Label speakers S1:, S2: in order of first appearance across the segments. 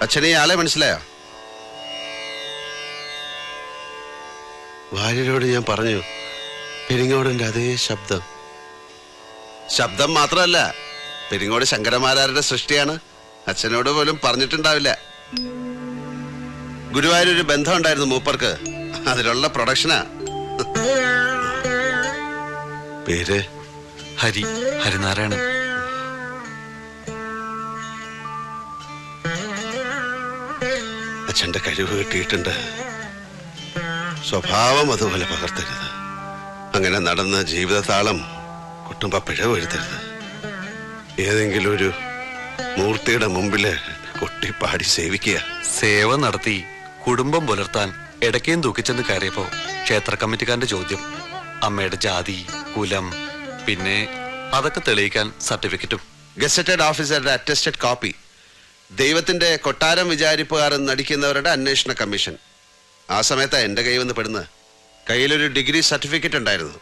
S1: അച്ഛനെ ആളെ മനസ്സിലായോ? ഭാര്യയോട് ഞാൻ പറഞ്ഞു, പെരിങ്ങോടന്റെ അതേ ശബ്ദം. ശബ്ദം മാത്രമല്ല, പെരിങ്ങോട് ശങ്കരമാരാരുടെ സൃഷ്ടിയാണ്. അച്ഛനോട് പോലും പറഞ്ഞിട്ടുണ്ടാവില്ല. ഗുരുവായൂരൊരു ബന്ധം ഉണ്ടായിരുന്നു മൂപ്പർക്ക്, അതിലുള്ള പ്രൊഡക്ഷനാ. പേര്
S2: ഹരിനാരായണൻ.
S1: അച്ഛന്റെ കഴിവ് കിട്ടിയിട്ടുണ്ട്. സ്വഭാവം അതുപോലെ പകർത്തരുത്. അങ്ങനെ നടന്ന ജീവിതതാളം കുട്ടുമ്പ പിഴവ് വരുത്തരുത്. ഏതെങ്കിലും ഒരു മൂർത്തിയുടെ മുമ്പില് കൊട്ടിപ്പാടി സേവിക്കുക.
S2: സേവ നടത്തി കുടുംബം പുലർത്താൻ ഇടയ്ക്കേം തൂക്കിച്ചെന്ന് കയറിയപ്പോ ക്ഷേത്ര കമ്മിറ്റിക്കാരന്റെ ചോദ്യം, അമ്മയുടെ ജാതി, കുലം, പിന്നെ അതൊക്കെ തെളിയിക്കാൻ സർട്ടിഫിക്കറ്റും.
S1: ഗസറ്റഡ് ഓഫീസറുടെ അറ്റസ്റ്റഡ് കോപ്പി, ദൈവത്തിന്റെ കൊട്ടാരം വിചാരിപ്പുകാർ നടിക്കുന്നവരുടെ അന്വേഷണ കമ്മീഷൻ. ആ സമയത്താ എന്റെ കൈ വന്ന് പെടുന്നത്. കയ്യിലൊരു ഡിഗ്രി സർട്ടിഫിക്കറ്റ് ഉണ്ടായിരുന്നു.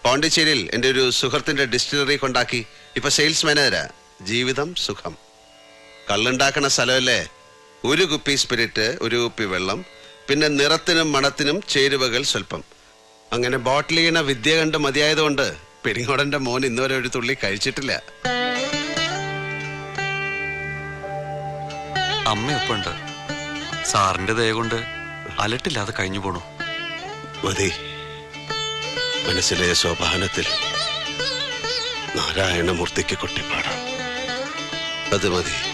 S1: പോണ്ടിച്ചേരിയിൽ എൻ്റെ ഒരു സുഹൃത്തിന്റെ ഡിസ്റ്റിലറി കൊണ്ടാക്കി ഇപ്പൊ സെയിൽസ് മാനേജരാ. ജീവിതം സുഖം. കള്ളുണ്ടാക്കണ സ്ഥലമല്ലേ. ഒരു കുപ്പി സ്പിരിറ്റ്, ഒരു കുപ്പി വെള്ളം, പിന്നെ നിറത്തിനും മണത്തിനും ചേരുവകൾ സ്വല്പം. അങ്ങനെ ബോട്ടിൽ ചെയ്യണ വിദ്യ കണ്ട് മതിയായതുകൊണ്ട് പെരിങ്ങോടന്റെ മോൻ ഇന്നുവരെ ഒരു തുള്ളി കഴിച്ചിട്ടില്ല.
S2: അമ്മയൊപ്പുണ്ട്. സാറിന്റെ ദയ കൊണ്ട് അലട്ടില്ലാതെ കഴിഞ്ഞു പോണു.
S1: മതി. മനസ്സിലെ സോപാനത്തിൽ നാരായണമൂർത്തിക്ക് കൊട്ടിപ്പാടാം. അത് മതി.